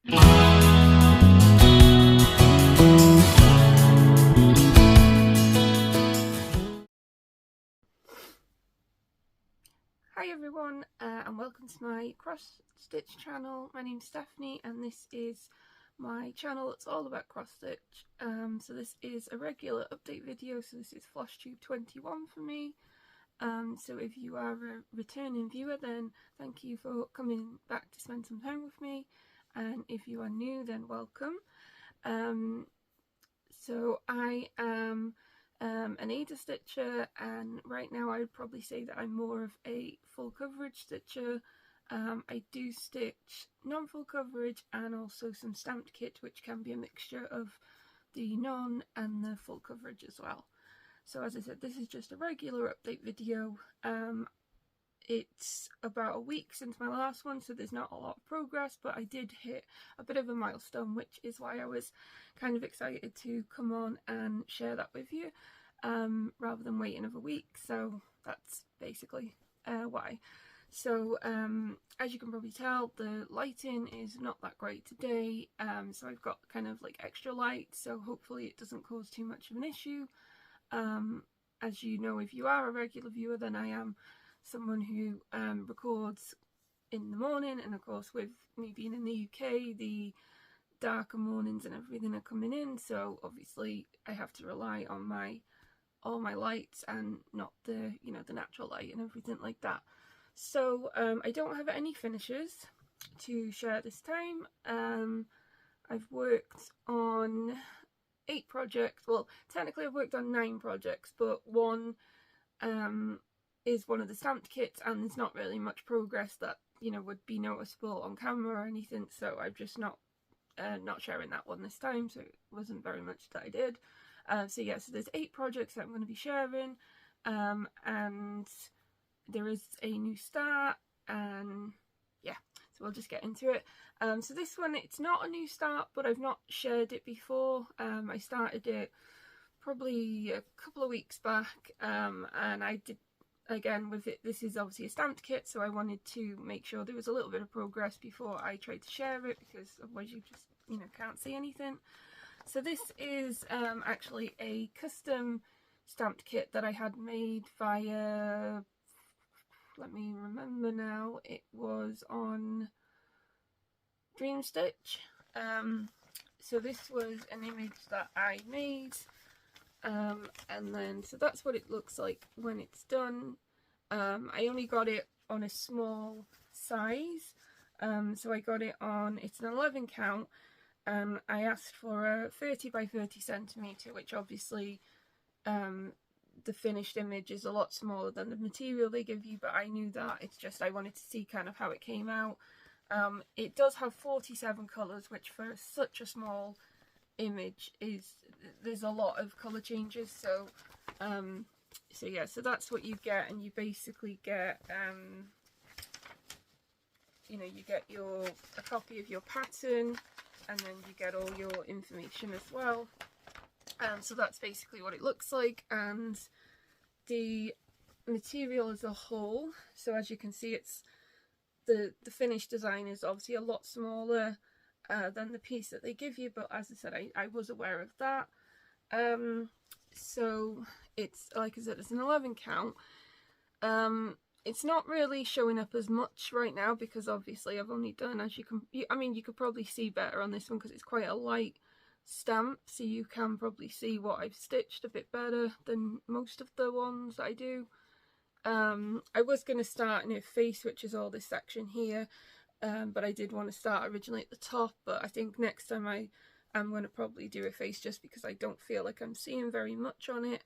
Hi everyone, and welcome to my cross stitch channel. My name's Stephanie and this is my channel that's all about cross stitch. So this is a regular update video, so this is Flosstube 21 for me. So if you are a returning viewer, then thank you for coming back to spend some time with me, and if you are new, then welcome. So I am an Ada stitcher, and right now I would probably say that I'm more of a full coverage stitcher. I do stitch non-full coverage and also some stamped kit, which can be a mixture of the non and the full coverage as well. So as I said, this is just a regular update video. It's about a week since my last one, so there's not a lot of progress, but I did hit a bit of a milestone, which is why I was kind of excited to come on and share that with you, rather than wait another week. So that's basically why. So as you can probably tell, the lighting is not that great today, so I've got kind of like extra light, so hopefully it doesn't cause too much of an issue. As you know, if you are a regular viewer, then I am someone who records in the morning, and of course with me being in the UK, the darker mornings and everything are coming in, so obviously I have to rely on all my lights and not the the natural light and everything like that. So I don't have any finishes to share this time. I've worked on 8 projects. Well, technically I've worked on 9 projects, but one is one of the stamped kits, and there's not really much progress that would be noticeable on camera or anything, so I'm just not sharing that one this time, so it wasn't very much that I did. So yeah, so there's 8 projects that I'm going to be sharing, and there is a new start, and yeah, so we'll just get into it. So this one, it's not a new start, but I've not shared it before. I started it probably a couple of weeks back, and I did, again with it, this is obviously a stamped kit, so I wanted to make sure there was a little bit of progress before I tried to share it, because otherwise you just can't see anything. So this is actually a custom stamped kit that I had made via, let me remember now, it was on Stitch. So this was an image that I made, and then so that's what it looks like when it's done. I only got it on a small size, so I got it on, it's an 11 count, and I asked for a 30 by 30 centimetre, which obviously the finished image is a lot smaller than the material they give you, but I knew that. It's just I wanted to see kind of how it came out. It does have 47 colours, which for such a small image there's a lot of colour changes, so so yeah, so that's what you get, and you basically get you get a copy of your pattern, and then you get all your information as well. So that's basically what it looks like, and the material as a whole, so as you can see, it's the finished design is obviously a lot smaller than the piece that they give you, but as I said, I was aware of that. So it's, like I said, it's an 11 count. It's not really showing up as much right now because obviously I've only done, as you can, I mean, you could probably see better on this one because it's quite a light stamp, so you can probably see what I've stitched a bit better than most of the ones I do. I was going to start in a face, which is all this section here, but I did want to start originally at the top, but I think next time I'm going to probably do a face, just because I don't feel like I'm seeing very much on it.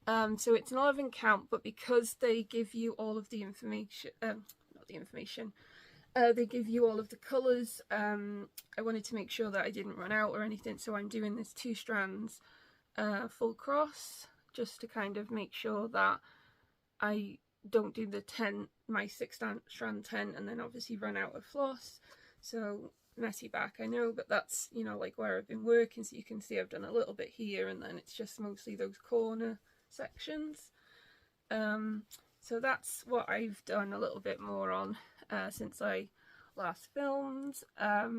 So it's an 11 count, but because they give you all of the information, not the information, they give you all of the colours, I wanted to make sure that I didn't run out or anything, so I'm doing this 2 strands full cross, just to kind of make sure that I don't do the 10, my 6 strand 10, and then obviously run out of floss. So messy back, I know, but that's, like where I've been working, so you can see I've done a little bit here, and then it's just mostly those corner sections. So that's what I've done a little bit more on since I last filmed.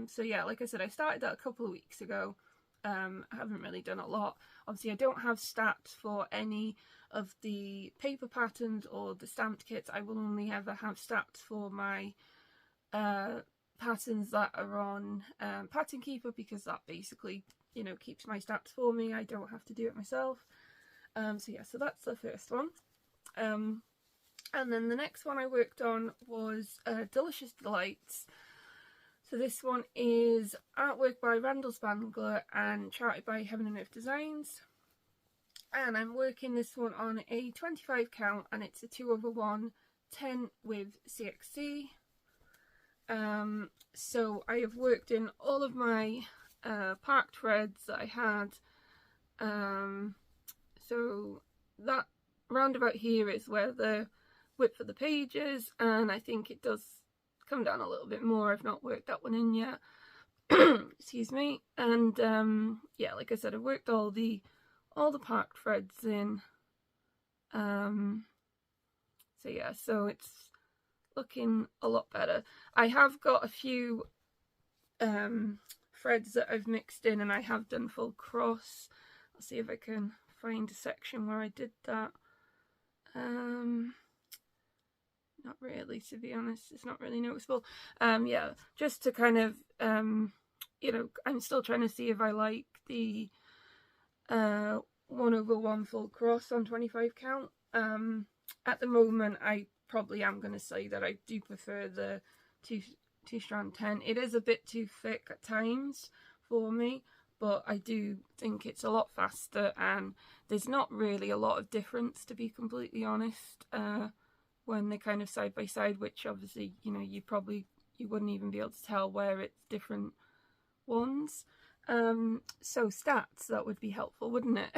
So yeah, like I said, I started that a couple of weeks ago. I haven't really done a lot. Obviously I don't have stats for any of the paper patterns or the stamped kits. I will only ever have stats for my patterns that are on Pattern Keeper, because that basically, you know, keeps my stats for me. I don't have to do it myself. So yeah, so that's the first one. And then the next one I worked on was Delicious Delights. So this one is artwork by Randall Spangler and charted by Heaven and Earth Designs. And I'm working this one on a 25 count, and it's a 2/1 10 with CXC. So I have worked in all of my park threads that I had. So that roundabout here is where the width of the page is, and I think it does come down a little bit more. I've not worked that one in yet. Excuse me. And yeah, like I said, I've worked all the park threads in. So yeah, so it's looking a lot better. I have got a few threads that I've mixed in, and I have done full cross. I'll see if I can find a section where I did that. Not really, to be honest. It's not really noticeable. Yeah, just to kind of you know, I'm still trying to see if I like the 1/1 full cross on 25 count. At the moment I probably am going to say that I do prefer the two strand 10. It is a bit too thick at times for me, but I do think it's a lot faster, and there's not really a lot of difference, to be completely honest, when they're kind of side by side, which obviously, you know, you wouldn't even be able to tell where it's different ones. So stats, that would be helpful, wouldn't it?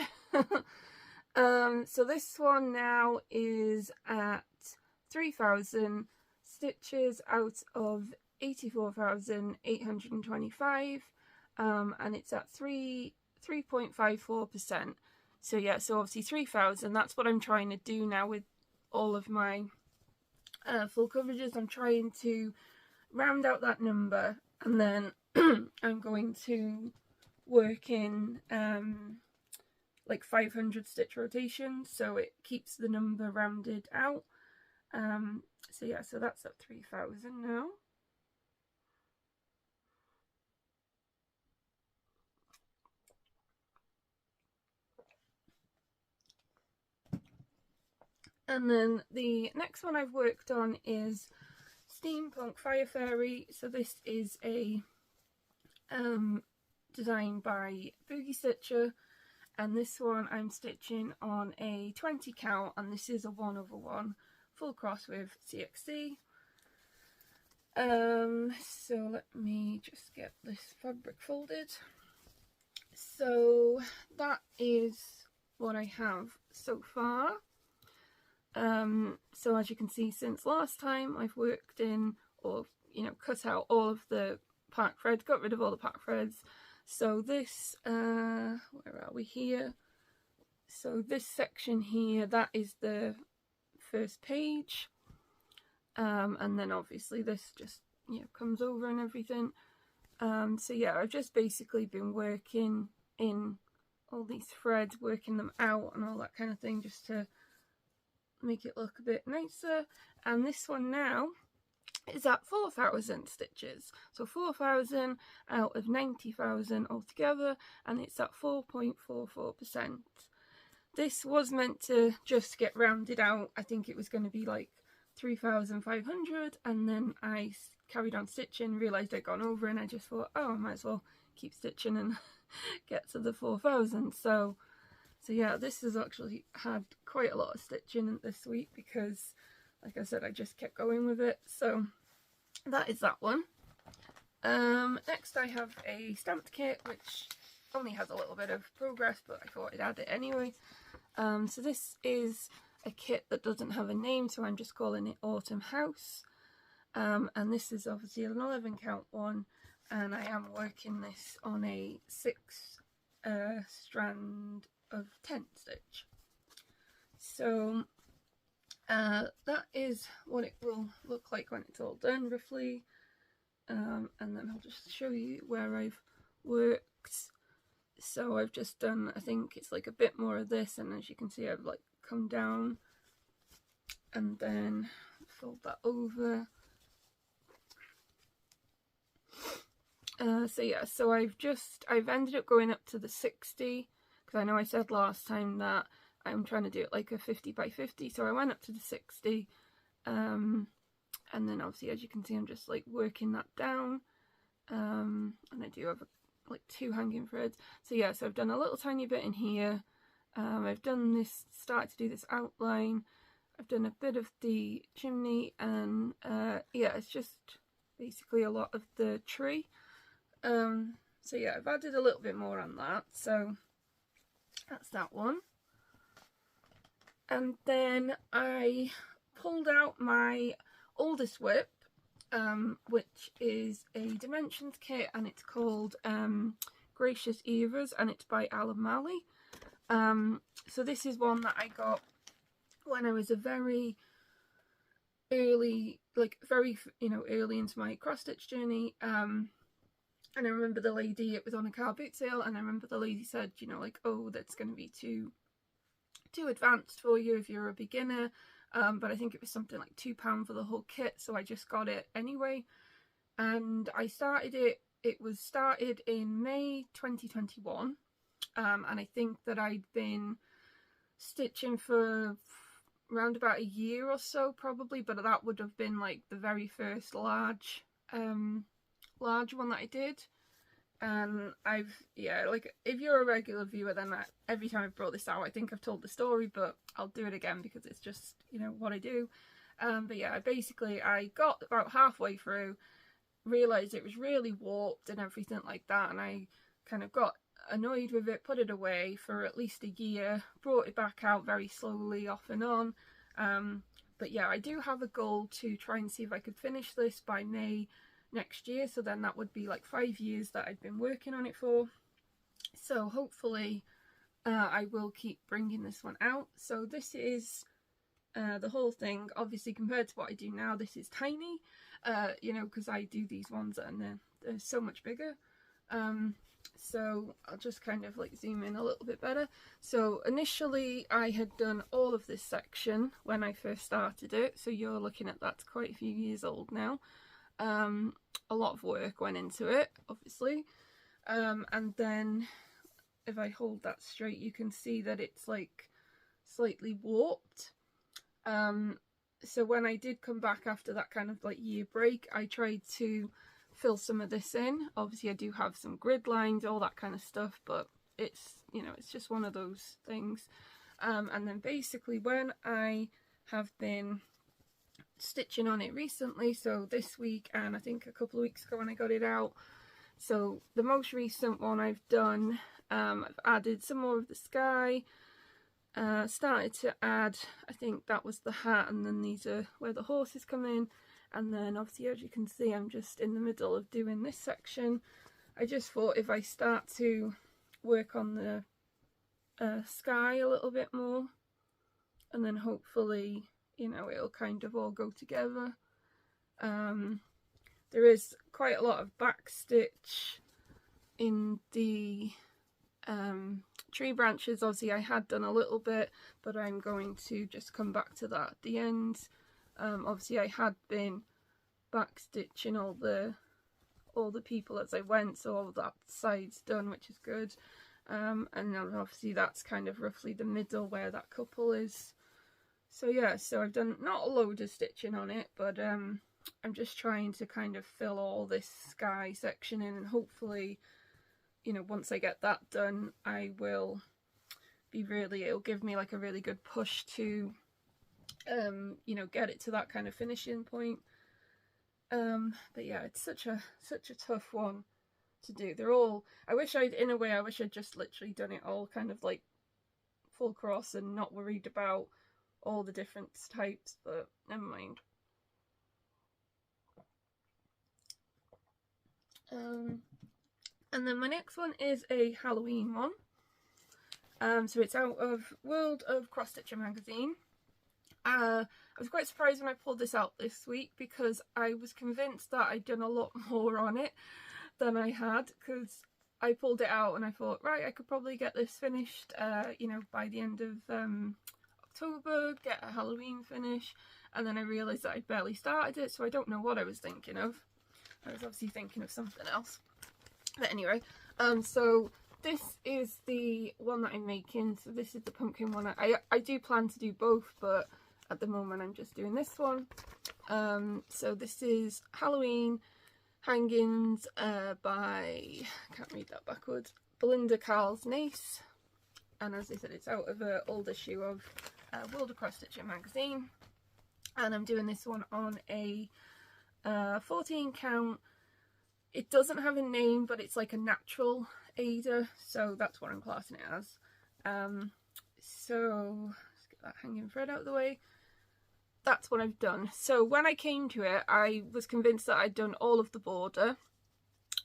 So this one now is at 3,000 stitches out of 84,825, and it's at 3.54%. So yeah, so obviously 3,000, that's what I'm trying to do now with all of my full coverages. I'm trying to round out that number, and then I'm going to work in like 500 stitch rotations, so it keeps the number rounded out. So yeah, so that's at 3,000 now. And then the next one I've worked on is Steampunk Fire Fairy. So this is a design by Boogie Stitcher, and this one I'm stitching on a 20 count, and this is a 1/1 full cross with CXC. So let me just get this fabric folded. So that is what I have so far. So as you can see, since last time I've worked in, or you know, cut out all of the park threads, got rid of all the park threads. So this, where are we here? So this section here, that is the first page, and then obviously this just, you know, comes over and everything. So yeah, I've just basically been working in all these threads, working them out and all that kind of thing, just to make it look a bit nicer. And this one now is at 4,000 stitches, so 4,000 out of 90,000 altogether, and it's at 4.44%. This was meant to just get rounded out. I think it was going to be like 3,500, and then I carried on stitching, realised I'd gone over, and I just thought, oh, I might as well keep stitching and get to the 4,000. So yeah, this has actually had quite a lot of stitching this week, because like I said, I just kept going with it. So that is that one. Next I have a stamped kit, which only has a little bit of progress, but I thought I'd add it anyway. So this is a kit that doesn't have a name, so I'm just calling it Autumn House. And this is obviously an 11 count one, and I am working this on a 6 strand of 10 stitch. So that is what it will look like when it's all done, roughly. and then I'll just show you where I've worked. So I've just done, I think it's like a bit more of this, and as you can see I've like come down and then fold that over. So yeah, so I've ended up going up to the 60, because I know I said last time that I'm trying to do it like a 50 by 50, so I went up to the 60, and then obviously as you can see I'm just like working that down, and I do have like 2 hanging threads. So yeah, so I've done a little tiny bit in here, I've done this, started to do this outline, I've done a bit of the chimney, and yeah, it's just basically a lot of the tree. So yeah, I've added a little bit more on that, so that's that one. And then I pulled out my oldest WIP, which is a Dimensions kit, and it's called Gracious Eras, and it's by Maley. So this is one that I got when I was a very early, like very, early into my cross-stitch journey. And I remember the lady, it was on a car boot sale, and I remember the lady said, like, oh, that's going to be too advanced for you if you're a beginner. But I think it was something like £2 for the whole kit, so I just got it anyway. And I started it was started in May 2021, and I think that I'd been stitching for around about a year or so probably, but that would have been like the very first large one that I did. And like, if you're a regular viewer, then every time I've brought this out, I think I've told the story, but I'll do it again because it's just, what I do. But yeah, I got about halfway through, realised it was really warped and everything like that, and I kind of got annoyed with it, put it away for at least a year, brought it back out very slowly, off and on. But yeah, I do have a goal to try and see if I could finish this by May next year, so then that would be like 5 years that I've been working on it for. So hopefully I will keep bringing this one out. So this is the whole thing. Obviously, compared to what I do now, this is tiny, because I do these ones and they're so much bigger. So I'll just kind of like zoom in a little bit better. So initially I had done all of this section when I first started it, so you're looking at that's quite a few years old now. A lot of work went into it, obviously, and then if I hold that straight, you can see that it's like slightly warped. So when I did come back after that kind of like year break, I tried to fill some of this in. Obviously I do have some grid lines, all that kind of stuff, but it's, it's just one of those things. And then basically when I have been stitching on it recently, so this week and I think a couple of weeks ago when I got it out, so the most recent one I've done, I've added some more of the sky, started to add, I think that was the hat, and then these are where the horses come in, and then obviously as you can see I'm just in the middle of doing this section. I just thought if I start to work on the sky a little bit more, and then hopefully it'll kind of all go together. There is quite a lot of backstitch in the tree branches. Obviously I had done a little bit, but I'm going to just come back to that at the end. Obviously I had been backstitching all the people as I went, so all that side's done, which is good. And then obviously that's kind of roughly the middle where that couple is. So yeah, so I've done not a load of stitching on it, but I'm just trying to kind of fill all this sky section in, and hopefully, once I get that done, I will be it'll give me like a really good push to, get it to that kind of finishing point. But yeah, it's such a tough one to do. They're all, in a way I wish I'd just literally done it all kind of like full cross and not worried about all the different types, but never mind. And then my next one is a Halloween one. So it's out of World of Cross Stitcher magazine, I was quite surprised when I pulled this out this week, because I was convinced that I'd done a lot more on it than I had, because I pulled it out and I thought, right, I could probably get this finished, you know, by the end of October, get a Halloween finish, and then I realised that I'd barely started it, so I don't know what I was thinking of. I was obviously thinking of something else. But anyway, so this is the one that I'm making. So this is the pumpkin one. I do plan to do both, but at the moment I'm just doing this one. So this is Halloween Hangings by, I can't read that backwards, Belinda, Karl's niece. And as I said, it's out of an old issue of World of Cross-Stitching magazine. And I'm doing this one on a 14 count. It doesn't have a name, but it's like a natural Ada, so that's what I'm classing it as. So let's get that hanging thread out of the way. That's what I've done. So when I came to it, I was convinced that I'd done all of the border.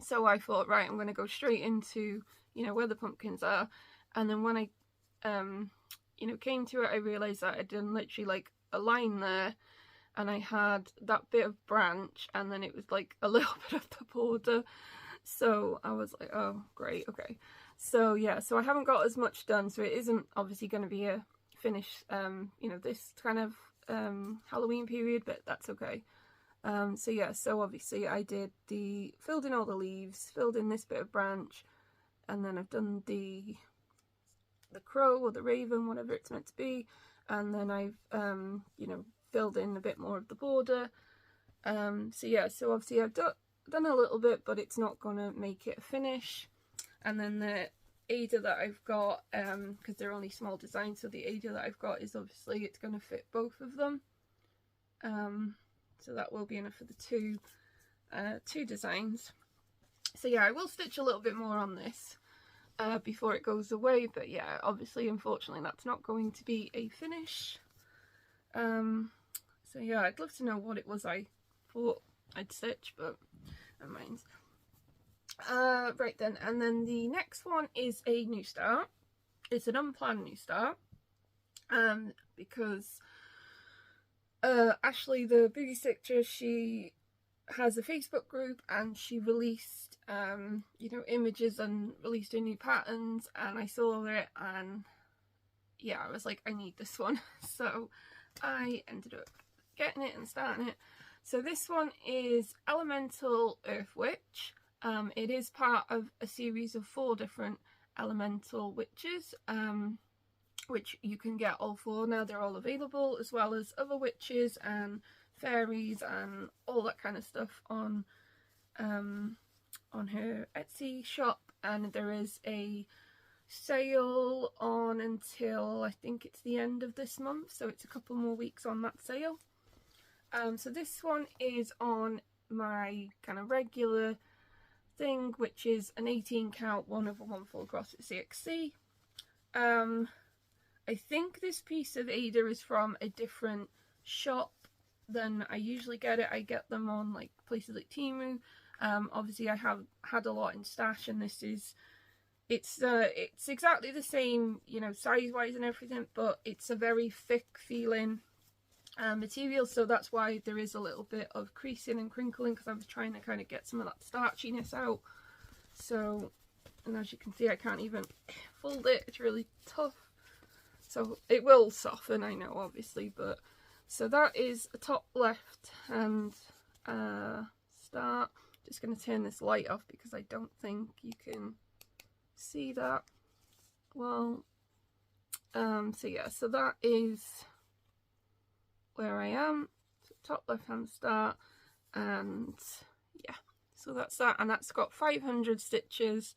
So I thought, right, I'm going to go straight into, you know, where the pumpkins are. And then when I, you know, came to it, I realised that I'd done literally like a line there, and I had that bit of branch, and then it was like a little bit of the border. So I was like, oh great, okay. So yeah, so I haven't got as much done, so it isn't obviously going to be a finish, you know, this kind of Halloween period, but that's okay. So yeah, so obviously I did filled in all the leaves, filled in this bit of branch, and then I've done the crow or the raven, whatever it's meant to be, and then I've you know, filled in a bit more of the border. So yeah, so obviously I've done a little bit, but it's not gonna make it a finish. And then the Ada that I've got, because they're only small designs, so the Ada that I've got is obviously, it's gonna fit both of them. So that will be enough for the two designs. So yeah, I will stitch a little bit more on this before it goes away, but yeah, obviously, unfortunately, that's not going to be a finish. So yeah, I'd love to know what it was I thought I'd stitch, but never mind. Right then, and then the next one is a new start. It's an unplanned new start, because Ashley, the Boogie stitcher, she has a Facebook group, and she released you know, images and released her new patterns, and I saw it, and yeah, I was like, I need this one. So I ended up getting it and starting it. So this one is Elemental Earth Witch. It is part of a series of 4 different elemental witches, which you can get all 4 now. They're all available, as well as other witches and fairies and all that kind of stuff on her Etsy shop. And there is a sale on until, I think it's the end of this month, so it's a couple more weeks on that sale. So this one is on my kind of regular thing, which is an 18 count 1/1 full cross at CXC. I think this piece of Ada is from a different shop than I usually get it. I get them on like places like Temu. Obviously I have had a lot in stash, and this is, it's exactly the same, you know, size wise and everything, but it's a very thick feeling material, so that's why there is a little bit of creasing and crinkling, because I was trying to kind of get some of that starchiness out. So, and as you can see, I can't even fold it, it's really tough. So it will soften, I know, obviously, but so that is a top left hand start. Just going to turn this light off because I don't think you can see that well. So yeah, so that is where I am. So top left hand start, and yeah, so that's that, and that's got 500 stitches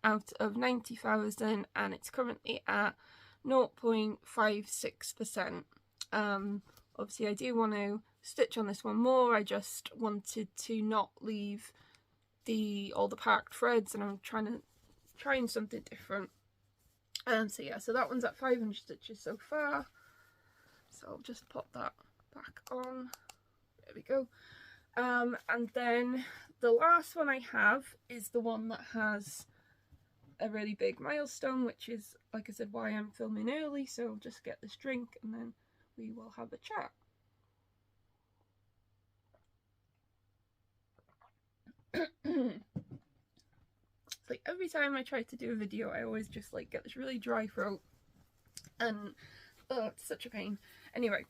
out of 90,000, and it's currently at 0.56%. Obviously I do want to stitch on this one more. I just wanted to not leave all the packed threads, and I'm trying something different. So yeah, so that one's at 500 stitches so far. So I'll just pop that back on. There we go. And then the last one I have is the one that has a really big milestone, which is, like I said, why I'm filming early. So I'll just get this drink and then we will have a chat. It's like every time I try to do a video, I always just like get this really dry throat, and it's such a pain. Anyway,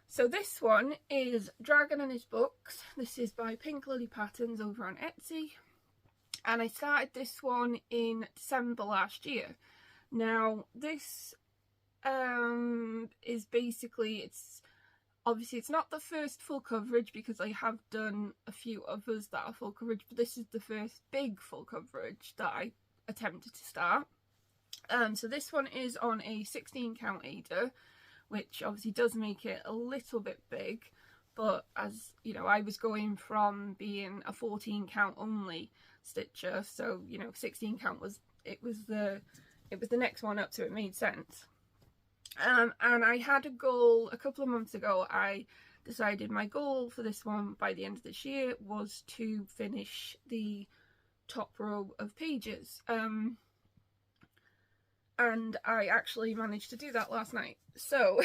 so this one is Dragon and His Books. This is by Pink Lily Patterns over on Etsy, and I started this one in December last year. Now this is basically, it's obviously it's not the first full coverage because I have done a few others that are full coverage, but this is the first big full coverage that I attempted to start. So this one is on a 16 count Ada, which obviously does make it a little bit big, but as you know, I was going from being a 14 count only stitcher, so you know 16 count was the next one up, so it made sense. And I had a goal a couple of months ago. I decided my goal for this one by the end of this year was to finish the top row of pages. And I actually managed to do that last night. So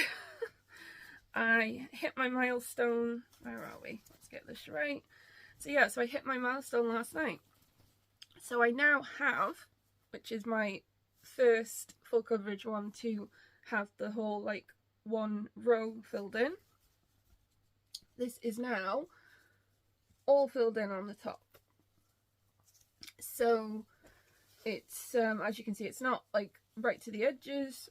I hit my milestone. Where are we? Let's get this right. So yeah, so I hit my milestone last night. So I now have, which is my first full coverage one to have the whole like one row filled in. This is now all filled in on the top. So it's as you can see, it's not like right to the edges.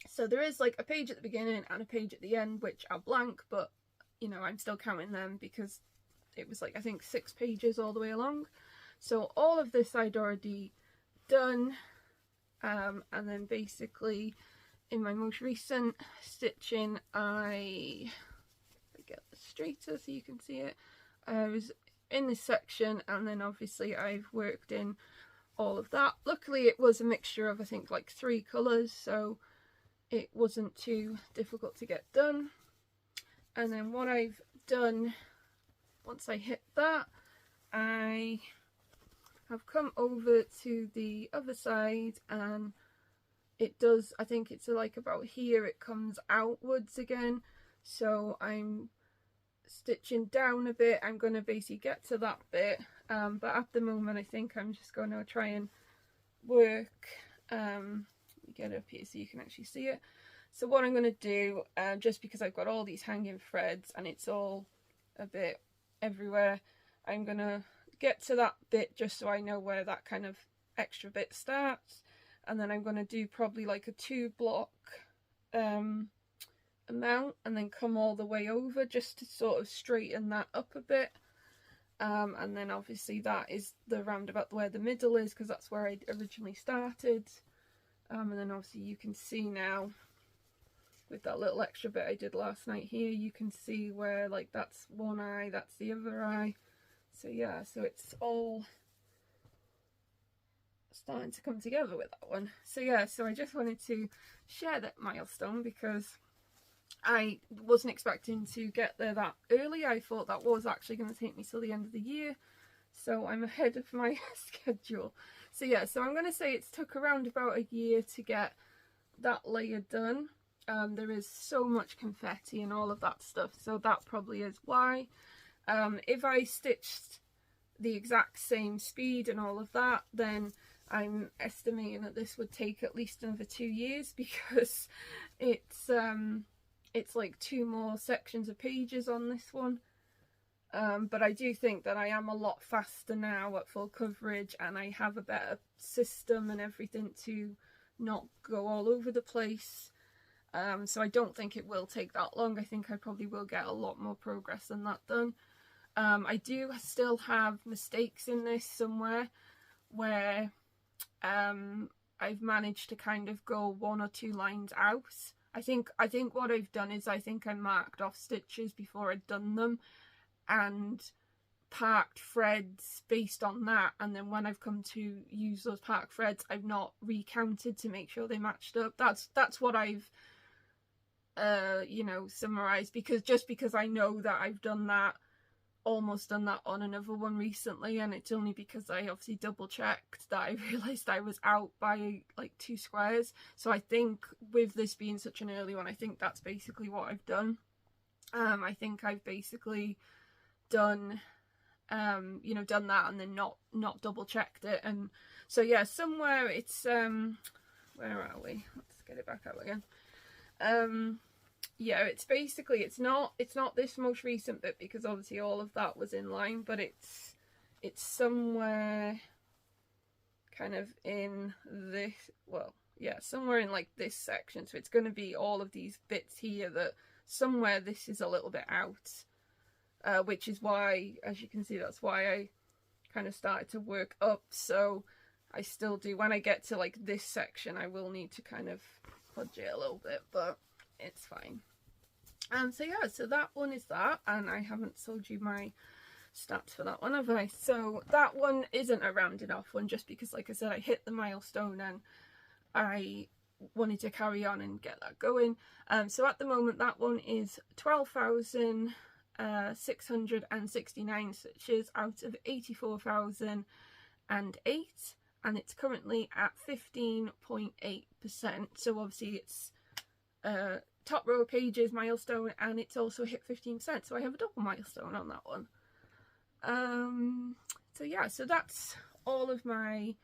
So there is like a page at the beginning and a page at the end which are blank, but you know, I'm still counting them because it was like I think 6 pages all the way along. So all of this I'd already done, and then basically in my most recent stitching I get this straighter so you can see it. I was in this section, and then obviously I've worked in all of that. Luckily it was a mixture of I think like 3 colours, so it wasn't too difficult to get done. And then what I've done once I hit that, I have come over to the other side, and it does, I think it's like about here, it comes outwards again. So I'm stitching down a bit. I'm going to basically get to that bit, but at the moment I think I'm just going to try and work, get it up here so you can actually see it. So what I'm going to do, just because I've got all these hanging threads and it's all a bit everywhere, I'm going to get to that bit just so I know where that kind of extra bit starts. And then I'm going to do probably like a 2 block amount, and then come all the way over just to sort of straighten that up a bit. And then obviously that is the roundabout where the middle is, because that's where I originally started. And then obviously you can see now with that little extra bit I did last night here, you can see where like that's one eye, that's the other eye. So yeah, so it's all starting to come together with that one. So yeah, so I just wanted to share that milestone because I wasn't expecting to get there that early. I thought that was actually going to take me till the end of the year, so I'm ahead of my schedule. So yeah, so I'm going to say it's took around about a year to get that layer done. There is so much confetti and all of that stuff, so that probably is why. If I stitched the exact same speed and all of that, then I'm estimating that this would take at least another 2 years, because it's like 2 more sections of pages on this one. But I do think that I am a lot faster now at full coverage, and I have a better system and everything to not go all over the place. So I don't think it will take that long. I think I probably will get a lot more progress than that done. I do still have mistakes in this somewhere where I've managed to kind of go 1 or 2 lines out. I think what I've done is I think I marked off stitches before I'd done them and parked threads based on that, and then when I've come to use those parked threads I've not recounted to make sure they matched up. That's what I've you know, summarized, because just because I know that I've done that almost done that on another one recently, and it's only because I obviously double checked that I realised I was out by like 2 squares. So I think with this being such an early one, I think that's basically what I've done. I think I've basically done you know, done that and then not double checked it. And so yeah, somewhere it's where are we? Let's get it back out again. Yeah, it's basically, it's not this most recent bit, because obviously all of that was in line, but it's somewhere kind of in this, well, yeah, somewhere in like this section. So it's going to be all of these bits here that somewhere this is a little bit out, which is why, as you can see, that's why I kind of started to work up. So I still do, when I get to like this section, I will need to kind of fudge it a little bit, but it's fine. So yeah, so that one is that, and I haven't told you my stats for that one, have I? So that one isn't a rounded off one, just because, like I said, I hit the milestone and I wanted to carry on and get that going. So at the moment that one is 12,669 stitches out of 84,008, and it's currently at 15.8%. so obviously it's top row pages milestone, and it's also hit 15%, so I have a double milestone on that one. So yeah, so that's all of my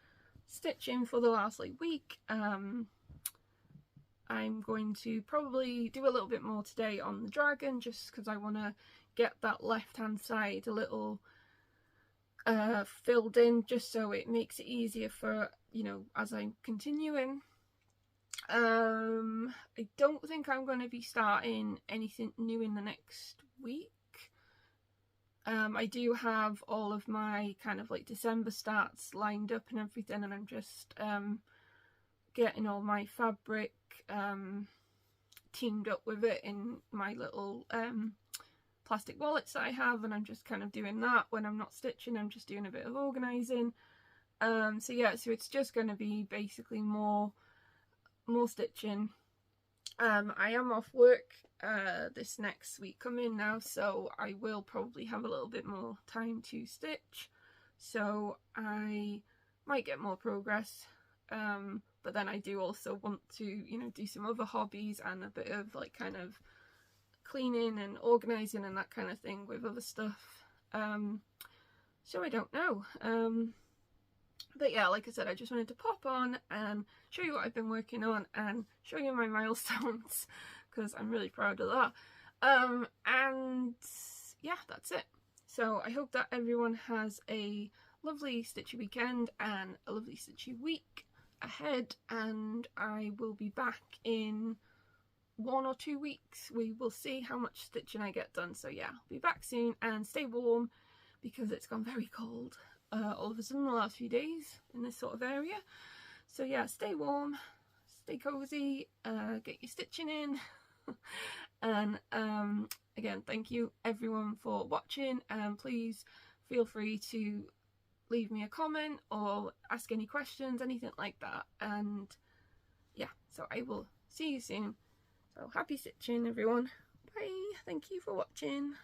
stitching for the last like week. I'm going to probably do a little bit more today on the dragon, just because I want to get that left hand side a little filled in, just so it makes it easier for, you know, as I'm continuing. I don't think I'm going to be starting anything new in the next week. I do have all of my kind of like December starts lined up and everything, and I'm just getting all my fabric teamed up with it in my little plastic wallets that I have, and I'm just kind of doing that when I'm not stitching. I'm just doing a bit of organising. So yeah, so it's just going to be basically more stitching. I am off work this next week coming now, so I will probably have a little bit more time to stitch, so I might get more progress, but then I do also want to, you know, do some other hobbies and a bit of like kind of cleaning and organising and that kind of thing with other stuff. So I don't know. But yeah, like I said, I just wanted to pop on and show you what I've been working on and show you my milestones, because I'm really proud of that. And yeah, that's it. So I hope that everyone has a lovely stitchy weekend and a lovely stitchy week ahead, and I will be back in 1 or 2 weeks. We will see how much stitching I get done. So yeah, I'll be back soon, and stay warm because it's gone very cold all of a sudden the last few days in this sort of area. So yeah, stay warm, stay cozy, get your stitching in. And again, thank you everyone for watching, and please feel free to leave me a comment or ask any questions, anything like that. And yeah, so I will see you soon. So happy stitching everyone. Bye. Thank you for watching.